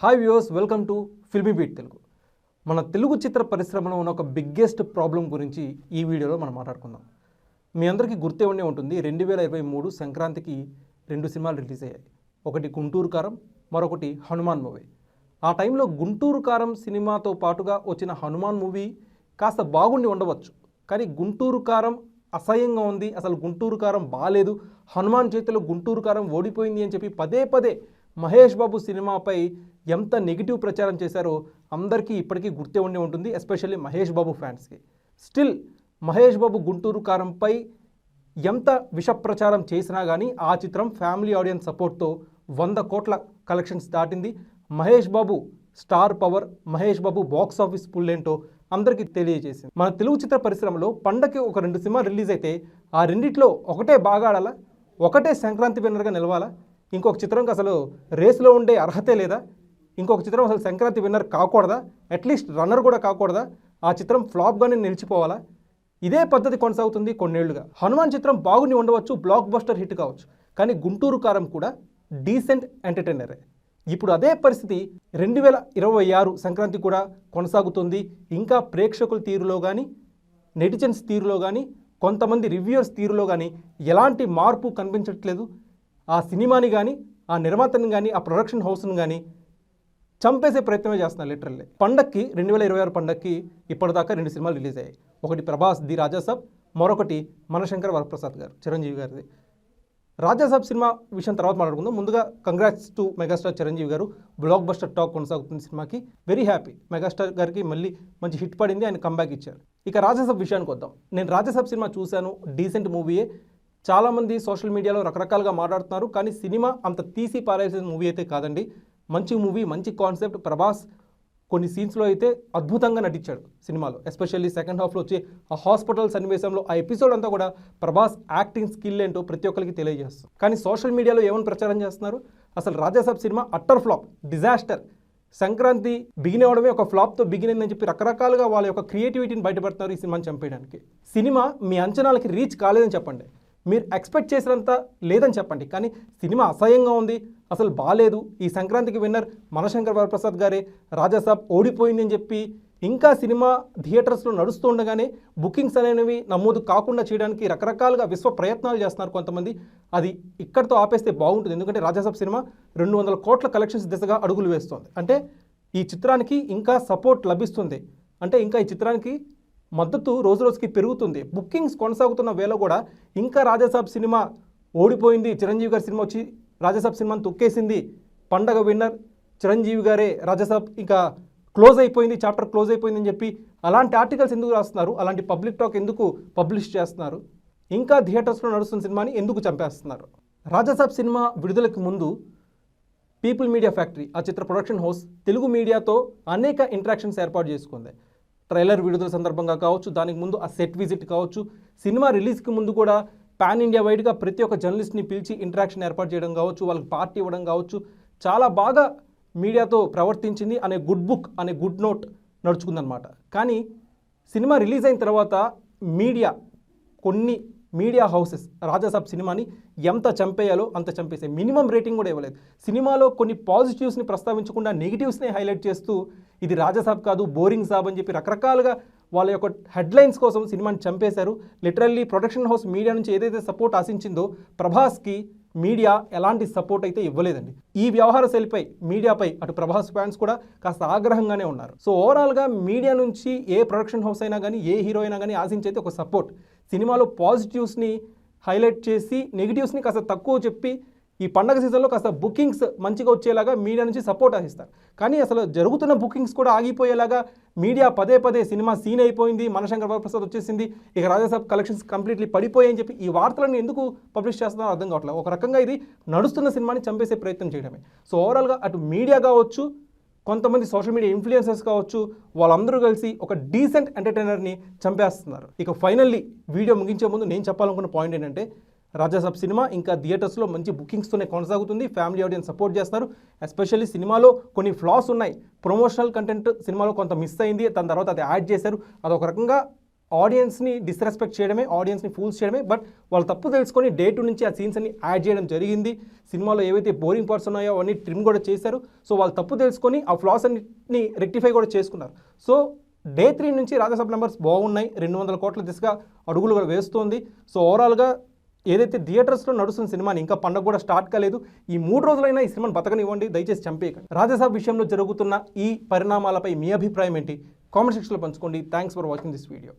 Hi viewers, welcome to filmy beat Telugu. మన తెలుగు చిత్ర పరిశ్రమలో ఉన్న ఒక బిగ్గెస్ట్ ప్రాబ్లం గురించి ఈ వీడియోలో మనం మాట్లాడుకుందాం. మీ అందరికీ గుర్తే ఉండే ఉంటుంది, 2023 సంక్రాంతికి 2 సినిమాలు రిలీజ్ అయ్యాయి. ఒకటి గుంటూరు కారం, మరొకటి హనుమాన్ మూవీ. ఆ టైంలో గుంటూరు కారం సినిమాతో పాటుగా వచ్చిన హనుమాన్ మూవీ కాస్త బాగుండి ఉండవచ్చు, కానీ గుంటూరు కారం అసహ్యంగా ఉంది, అసలు గుంటూరు కారం బాగాలేదు, హనుమాన్ చేతిలో గుంటూరు కారం ఓడిపోయింది అని చెప్పి పదే పదే మహేష్ బాబు సినిమాపై ఎంత నెగిటివ్ ప్రచారం చేశారో అందరికీ ఇప్పటికీ గుర్తే ఉండి ఉంటుంది, ఎస్పెషల్లీ మహేష్ బాబు ఫ్యాన్స్కి. స్టిల్ మహేష్ బాబు గుంటూరు కారంపై ఎంత విష ప్రచారం చేసినా కానీ ఆ చిత్రం ఫ్యామిలీ ఆడియన్స్ సపోర్ట్తో 100 కోట్ల కలెక్షన్స్ దాటింది. Mahesh Babu star power, Mahesh Babu box office pull ఏంటో అందరికీ తెలియజేసింది. మన తెలుగు చిత్ర పరిశ్రమలో పండగకి ఒక 2 సినిమాలు రిలీజ్ అయితే ఆ రెండిట్లో ఒకటే బాగా ఆడాలా, ఒకటే సంక్రాంతి విన్నర్గా నిలవాలా, ఇంకొక చిత్రంకి అసలు రేసులో ఉండే అర్హతే లేదా, ఇంకొక చిత్రం అసలు సంక్రాంతి విన్నర్ కాకూడదా, అట్లీస్ట్ రన్నర్ కూడా కాకూడదా, ఆ చిత్రం ఫ్లాప్గానే నిలిచిపోవాలా? ఇదే పద్ధతి కొనసాగుతుంది కొన్నేళ్లుగా. హనుమాన్ చిత్రం బాగుని ఉండవచ్చు, బ్లాక్ బస్టర్ హిట్ కావచ్చు, కానీ గుంటూరు కారం కూడా డీసెంట్ ఎంటర్టైనరే. ఇప్పుడు అదే పరిస్థితి 2026 సంక్రాంతి కూడా కొనసాగుతుంది. ఇంకా ప్రేక్షకుల తీరులో కానీ, నెటిజన్స్ తీరులో కానీ, కొంతమంది రివ్యూయర్స్ తీరులో కానీ ఎలాంటి మార్పు కనిపించట్లేదు. ఆ సినిమాని కానీ, ఆ నిర్మాతని కానీ, ఆ ప్రొడక్షన్ హౌస్ని కానీ చంపేసే ప్రయత్నమే చేస్తున్నారు లిటరల్లీ. పండక్కి 2026 పండక్కి ఇప్పటిదాకా 2 సినిమాలు రిలీజ్ అయ్యాయి. ఒకటి ప్రభాస్ ది రాజాసాబ్, మరొకటి మనశంకర్ వరప్రసాద్ గారు, చిరంజీవి గారిది. రాజాసాబ్ సినిమా విషయం తర్వాత మాట్లాడుకుందాం. ముందుగా కంగ్రాట్స్ టు మెగాస్టార్ చిరంజీవి గారు. బ్లాక్ బస్టర్ టాక్ కొనసాగుతుంది సినిమాకి. Very happy. మెగాస్టార్ గారికి మళ్ళీ మంచి హిట్ పడింది, ఆయన కంబ్యాక్ ఇచ్చారు. ఇక రాజాసాబ్ విషయానికి వద్దాం. నేను రాజాసాబ్ సినిమా చూశాను, డీసెంట్ మూవీయే. చాలామంది సోషల్ మీడియాలో రకరకాలుగా మాట్లాడుతున్నారు, కానీ సినిమా అంత తీసి పారేసిన మూవీ అయితే కాదండి. మంచి మూవీ, మంచి కాన్సెప్ట్. ప్రభాస్ కొన్ని సీన్స్లో అయితే అద్భుతంగా నటించాడు సినిమాలో, ఎస్పెషల్లీ సెకండ్ హాఫ్లో వచ్చే ఆ హాస్పిటల్ సన్నివేశంలో ఆ ఎపిసోడ్ అంతా కూడా ప్రభాస్ యాక్టింగ్ స్కిల్ ఏంటో ప్రతి ఒక్కరికి తెలియజేస్తుంది. కానీ సోషల్ మీడియాలో ఏమని ప్రచారం చేస్తున్నారు, అసలు Raja Saab cinema utter flop, disaster, Sankranti begin అవడమే ఒక ఫ్లాప్తో బిగిన్ అయిందని చెప్పి రకరకాలుగా వాళ్ళ యొక్క క్రియేటివిటీని బయటపడుతున్నారు ఈ సినిమాని చంపేయడానికి. సినిమా మీ అంచనాలకి రీచ్ కాలేదని చెప్పండి, మీరు ఎక్స్పెక్ట్ చేసినంత లేదని చెప్పండి, కానీ సినిమా అసహ్యంగా ఉంది, అసలు బాగాలేదు, ఈ సంక్రాంతికి విన్నర్ మనశంకర్ వరప్రసాద్ గారే, రాజాసాబ్ ఓడిపోయింది అని చెప్పి ఇంకా సినిమా థియేటర్స్లో నడుస్తూ ఉండగానే బుకింగ్స్ అనేవి నమోదు కాకుండా చేయడానికి రకరకాలుగా విశ్వ ప్రయత్నాలు చేస్తున్నారు కొంతమంది. అది ఇక్కడితో ఆపేస్తే బాగుంటుంది, ఎందుకంటే రాజాసాబ్ సినిమా 200 కోట్ల కలెక్షన్స్ దిశగా అడుగులు వేస్తుంది. అంటే ఈ చిత్రానికి ఇంకా సపోర్ట్ లభిస్తుంది, అంటే ఇంకా ఈ చిత్రానికి మద్దతు రోజు రోజుకి పెరుగుతుంది. బుకింగ్స్ కొనసాగుతున్న వేళ కూడా ఇంకా రాజాసాబ్ సినిమా ఓడిపోయింది, చిరంజీవి గారి సినిమా వచ్చి రాజాసాబ్ సినిమాని తొక్కేసింది, పండగ విన్నర్ చిరంజీవి గారే, రాజాసాబ్ ఇంకా క్లోజ్ అయిపోయింది, చాప్టర్ క్లోజ్ అయిపోయింది అని చెప్పి అలాంటి ఆర్టికల్స్ ఎందుకు రాస్తున్నారు, అలాంటి పబ్లిక్ టాక్ ఎందుకు పబ్లిష్ చేస్తున్నారు, ఇంకా థియేటర్స్లో నడుస్తున్న సినిమాని ఎందుకు చంపేస్తున్నారు? రాజాసాబ్ సినిమా విడుదలకు ముందు పీపుల్ మీడియా ఫ్యాక్టరీ, ఆ చిత్ర ప్రొడక్షన్ హౌస్ తెలుగు మీడియాతో అనేక ఇంటరాక్షన్స్ ఏర్పాటు చేసుకుంది. ట్రైలర్ విడుదల సందర్భంగా కావచ్చు, దానికి ముందు ఆ సెట్ విజిట్ కావచ్చు, సినిమా రిలీజ్కి ముందు కూడా పాన్ ఇండియా వైడ్గా ప్రతి ఒక్క జర్నలిస్ట్ని పిలిచి ఇంటరాక్షన్ ఏర్పాటు చేయడం కావచ్చు, వాళ్ళకి పార్టీ ఇవ్వడం కావచ్చు, చాలా బాగా మీడియాతో ప్రవర్తించింది అనే గుడ్ బుక్, అనే గుడ్ నోట్ నడుచుకుందనమాట. కానీ సినిమా రిలీజ్ అయిన తర్వాత కొన్ని మీడియా హౌసెస్ రాజాసాబ్ సినిమాని ఎంత చంపేయాలో అంత చంపేసాయి. మినిమం రేటింగ్ కూడా ఇవ్వలేదు. సినిమాలో కొన్ని పాజిటివ్స్ని ప్రస్తావించకుండా నెగిటివ్స్ని హైలైట్ చేస్తూ ఇది రాజాసాబ్ కాదు, బోరింగ్ సాబ్ అని చెప్పి రకరకాలుగా వాళ్ళ యొక్క హెడ్లైన్స్ కోసం సినిమాని చంపేశారు. లిటరల్లీ ప్రొడక్షన్ హౌస్ మీడియా నుంచి ఏదైతే సపోర్ట్ ఆశించిందో ప్రభాస్కి మీడియా ఎలాంటి సపోర్ట్ అయితే ఇవ్వలేదండి. ఈ వ్యవహార శైలిపై మీడియాపై అటు ప్రభాస్ ఫ్యాన్స్ కూడా కాస్త ఆగ్రహంగానే ఉన్నారు. సో ఓవరాల్గా మీడియా నుంచి ఏ ప్రొడక్షన్ హౌస్ అయినా కానీ, ఏ హీరో అయినా కానీ ఆశించేది ఒక సపోర్ట్. సినిమాలో పాజిటివ్స్ని హైలైట్ చేసి నెగిటివ్స్ని కాస్త తక్కువ చెప్పి ఈ పండగ సీజన్లో కాస్త బుకింగ్స్ మంచిగా వచ్చేలాగా మీడియా నుంచి సపోర్ట్ ఆశిస్తారు. కానీ అసలు జరుగుతున్న బుకింగ్స్ కూడా ఆగిపోయేలాగా మీడియా పదే పదే సినిమా సీన్ అయిపోయింది, మనశంకర్ వరప్రసాద్ వచ్చేసింది, ఇక రాజాసాబ్ కలెక్షన్స్ కంప్లీట్లీ పడిపోయాయని చెప్పి ఈ వార్తలను ఎందుకు పబ్లిష్ చేస్తున్నారో అర్థం కావట్లేదు. ఒక రకంగా ఇది నడుస్తున్న సినిమాని చంపేసే ప్రయత్నం చేయడమే. సో ఓవరాల్గా అటు మీడియా కావచ్చు, కొంతమంది సోషల్ మీడియా ఇన్ఫ్లుయెన్సర్స్ కావచ్చు, వాళ్ళందరూ కలిసి ఒక డీసెంట్ ఎంటర్టైనర్ని చంపేస్తున్నారు. ఇక ఫైనల్లీ వీడియో ముగించే ముందు నేను చెప్పాలనుకున్న పాయింట్ ఏంటంటే, రాజాసాబ్ సినిమా ఇంకా థియేటర్స్లో మంచి బుకింగ్స్తోనే కొనసాగుతుంది, ఫ్యామిలీ ఆడియన్స్ సపోర్ట్ చేస్తున్నారు. ఎస్పెషల్లీ సినిమాలో కొన్ని ఫ్లాస్ ఉన్నాయి, ప్రమోషనల్ కంటెంట్ సినిమాలో కొంత మిస్ అయింది, దాని తర్వాత అది యాడ్ చేశారు, అదొక రకంగా ఆడియన్స్ని డిస్రెస్పెక్ట్ చేయడమే, ఆడియన్స్ని ఫూల్స్ చేయడమే. బట్ వాళ్ళు తప్పు తెలుసుకొని డే 2 నుంచి ఆ సీన్స్ అన్ని యాడ్ చేయడం జరిగింది. సినిమాలో ఏవైతే బోరింగ్ పార్ట్స్ ఉన్నాయో అవన్నీ ట్రిమ్ కూడా చేశారు. సో వాళ్ళు తప్పు తెలుసుకొని ఆ ఫ్లాస్ అన్నిటిని రెక్టిఫై కూడా చేసుకున్నారు. సో డే 3 నుంచి రాజాసాబ్ నంబర్స్ బాగున్నాయి, 200 కోట్ల దిశగా అడుగులు కూడా వేస్తోంది. సో ఓవరాల్గా ఏదైతే థియేటర్స్లో నడుస్తున్న సినిమాని, ఇంకా పండుగ కూడా స్టార్ట్ కాలేదు, ఈ 3 రోజులైనా ఈ సినిమాని బతకనివ్వండి, దయచేసి చంపేయకండి. రాజాసాబ్ విషయంలో జరుగుతున్న ఈ పరిణామాలపై మీ అభిప్రాయం ఏంటి? కామెంట్ సెక్షన్లో పంచుకోండి. Thanks for watching this video.